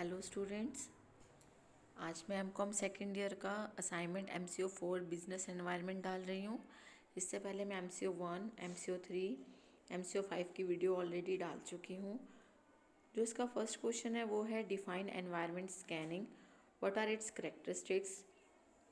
Hello students, आज मैं MCom second year का असाइनमेंट MCO 4 बिजनेस एनवायरनमेंट डाल रही हूँ। इससे पहले मैं MCO 1, MCO 3, MCO 5 की वीडियो ऑलरेडी डाल चुकी हूँ। जो इसका फर्स्ट क्वेश्चन है वो है define environment scanning, what are its characteristics,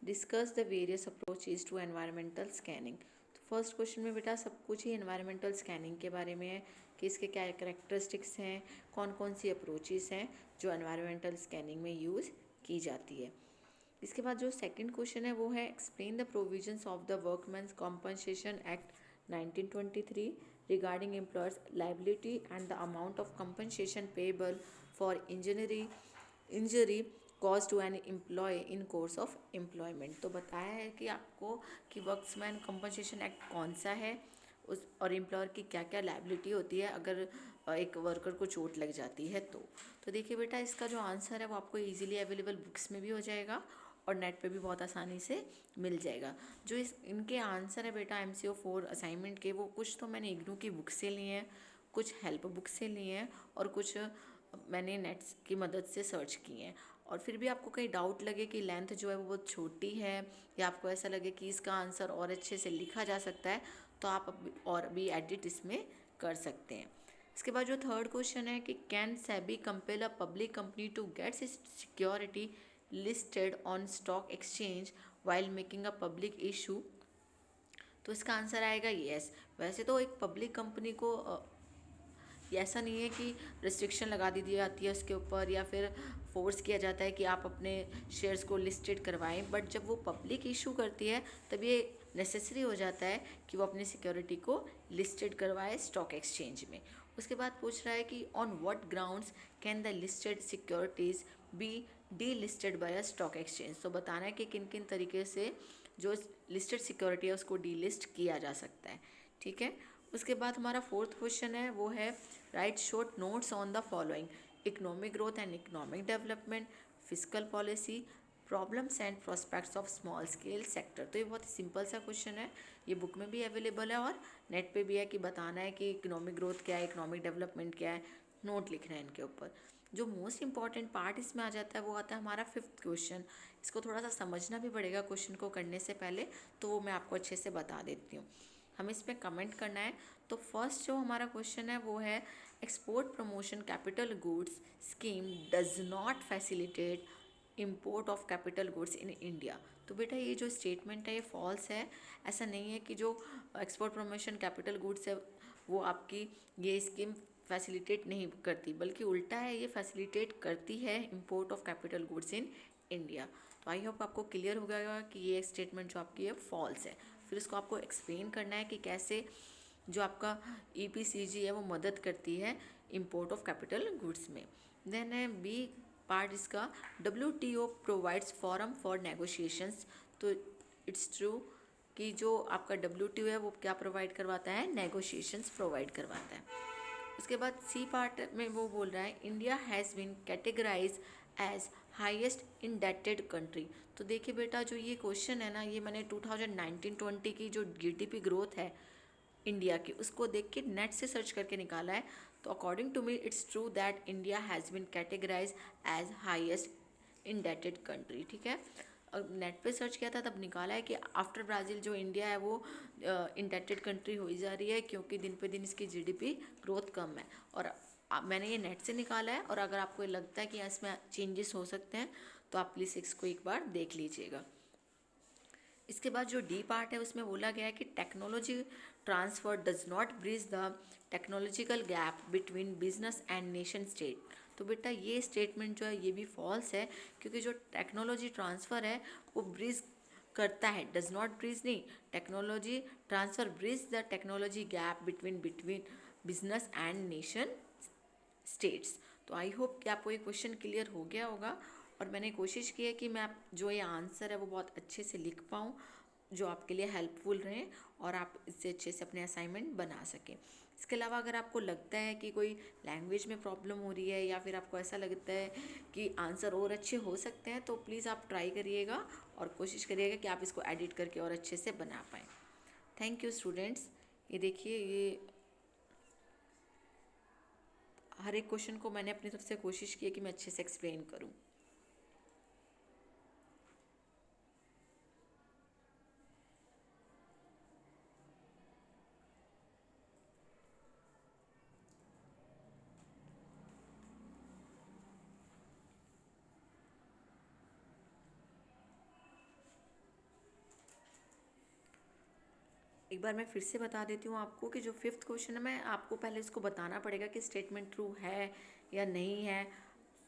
discuss the various approaches to environmental scanning. तो फर्स्ट क्वेश्चन में बेटा सब कुछ ही एनवायरमेंटल स्कैनिंग के बारे में है कि इसके क्या करेक्टरिस्टिक्स हैं, कौन कौन सी अप्रोचेस हैं जो एनवायरमेंटल स्कैनिंग में यूज़ की जाती है। इसके बाद जो सेकंड क्वेश्चन है वो है explain the provisions of the workman's compensation act 1923 regarding employer's liability and the amount of compensation payable for injury cause to an employ in course of employment. तो बताया है कि आपको कि वर्कमैन कंपनसेशन एक्ट कौन सा है उस और एम्प्लॉयर की क्या क्या लाइबिलिटी होती है अगर एक वर्कर को चोट लग जाती है। तो देखिए बेटा, इसका जो आंसर है वो आपको इजीली अवेलेबल बुक्स में भी हो जाएगा और नेट पे भी बहुत आसानी से मिल जाएगा। जो इनके आंसर है बेटा MCO 4 असाइनमेंट के, वो कुछ तो मैंने इग्नू की बुक से लिए हैं, कुछ हेल्प बुक से लिए हैं और कुछ मैंने नेट्स की मदद से सर्च किए हैं। और फिर भी आपको कहीं डाउट लगे कि लेंथ जो है वो बहुत छोटी है या आपको ऐसा लगे कि इसका आंसर और अच्छे से लिखा जा सकता है, तो आप और भी एडिट इसमें कर सकते हैं। इसके बाद जो थर्ड क्वेश्चन है कि can SEBI compel a public company to get security listed on stock exchange while making a public issue. तो इसका आंसर आएगा येस। वैसे तो एक पब्लिक कंपनी को ऐसा नहीं है कि रिस्ट्रिक्शन लगा दी जाती है उसके ऊपर या फिर फोर्स किया जाता है कि आप अपने शेयर्स को लिस्टेड करवाएं, बट जब वो पब्लिक इशू करती है तब ये नेसेसरी हो जाता है कि वो अपनी सिक्योरिटी को लिस्टेड करवाए स्टॉक एक्सचेंज में। उसके बाद पूछ रहा है कि on what grounds can the listed securities be delisted by a stock exchange. तो बताना है कि किन किन तरीके से जो लिस्टेड सिक्योरिटी है उसको डी लिस्ट किया जा सकता है। ठीक है। उसके बाद हमारा फोर्थ क्वेश्चन है वो है right short notes on the following: economic growth and economic development, physical policy, problems and prospects of small scale sector. तो ये बहुत ही सिंपल सा क्वेश्चन है, ये बुक में भी अवेलेबल है और नेट पे भी है कि बताना है कि इकोनॉमिक ग्रोथ क्या है, इकोनॉमिक डेवलपमेंट क्या है, नोट लिखना है इनके ऊपर। जो मोस्ट इंपॉर्टेंट पार्ट इसमें आ जाता है वो आता है हमारा फिफ्थ क्वेश्चन। इसको थोड़ा सा समझना भी पड़ेगा क्वेश्चन को करने से पहले, तो वो मैं आपको अच्छे से बता देती हूँ। हमें इसमें कमेंट करना है। तो फर्स्ट जो हमारा क्वेश्चन है वो है export promotion capital goods scheme does not facilitate import of capital goods in India. तो बेटा ये जो स्टेटमेंट है ये फॉल्स है। ऐसा नहीं है कि जो एक्सपोर्ट प्रमोशन कैपिटल गुड्स है वो आपकी ये स्कीम फैसिलिटेट नहीं करती, बल्कि उल्टा है, ये फैसिलिटेट करती है import of capital goods in India. तो आई होप आपको क्लियर हो गया कि ये स्टेटमेंट जो आपकी है फॉल्स है। फिर इसको आपको एक्सप्लेन करना है कि कैसे जो आपका EPCG है वो मदद करती है इम्पोर्ट ऑफ कैपिटल गुड्स में। देन है बी पार्ट इसका WTO provides forum for negotiations. तो इट्स ट्रू कि जो आपका WTO है वो क्या प्रोवाइड करवाता है, नेगोशिएशंस प्रोवाइड करवाता है। उसके बाद सी पार्ट में वो बोल रहा है India has been categorise as highest indebted country. तो देखिए बेटा, जो ये क्वेश्चन है ना, ये मैंने 2019-20 की जो GDP ग्रोथ है इंडिया की उसको देख के नेट से सर्च करके निकाला है। तो according to me it's true that India has been categorise as highest indebted country. ठीक है। और नेट पे सर्च किया था तब निकाला है कि आफ्टर ब्राज़ील जो इंडिया है वो इंडेटेड कंट्री हो ही जा रही है, क्योंकि दिन पे दिन इसकी GDP ग्रोथ कम है। और मैंने ये नेट से निकाला है, और अगर आपको लगता है कि इसमें चेंजेस हो सकते हैं तो आप प्लीज़ इसको एक बार देख लीजिएगा। इसके बाद जो डी पार्ट है उसमें बोला गया है कि technology transfer does not bridge the technological gap between business and nation state. तो बेटा ये स्टेटमेंट जो है ये भी फॉल्स है, क्योंकि जो टेक्नोलॉजी ट्रांसफ़र है वो ब्रिज करता है, डज नॉट ब्रिज नहीं, technology transfer bridge the technology gap between business and nation states. तो आई होप कि आपको ये क्वेश्चन क्लियर हो गया होगा, और मैंने कोशिश की है कि मैं आप जो ये आंसर है वो बहुत अच्छे से लिख पाऊँ, जो आपके लिए हेल्पफुल रहें और आप इससे अच्छे से अपने असाइनमेंट बना सकें। इसके अलावा अगर आपको लगता है कि कोई लैंग्वेज में प्रॉब्लम हो रही है या फिर आपको ऐसा लगता है कि आंसर और अच्छे हो सकते हैं, तो प्लीज़ आप ट्राई करिएगा और कोशिश करिएगा कि आप इसको एडिट करके और अच्छे से बना पाएँ। Thank you students. ये देखिए, ये हर एक क्वेश्चन को मैंने अपनी तरफ से कोशिश की है कि मैं अच्छे से एक्सप्लेन करूँ। एक बार मैं फिर से बता देती हूँ आपको कि जो फिफ्थ क्वेश्चन है, मैं आपको पहले इसको बताना पड़ेगा कि स्टेटमेंट ट्रू है या नहीं है,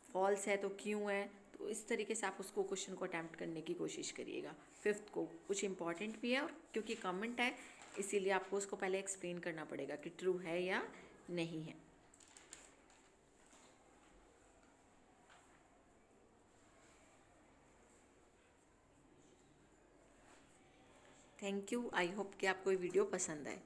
फॉल्स है तो क्यों है। तो इस तरीके से आप उसको क्वेश्चन को अटैम्प्ट करने की कोशिश करिएगा। फिफ्थ को कुछ इंपॉर्टेंट भी है, और क्योंकि कमेंट है इसीलिए आपको उसको पहले एक्सप्लेन करना पड़ेगा कि ट्रू है या नहीं है। Thank you. आई होप कि आपको ये वीडियो पसंद आए।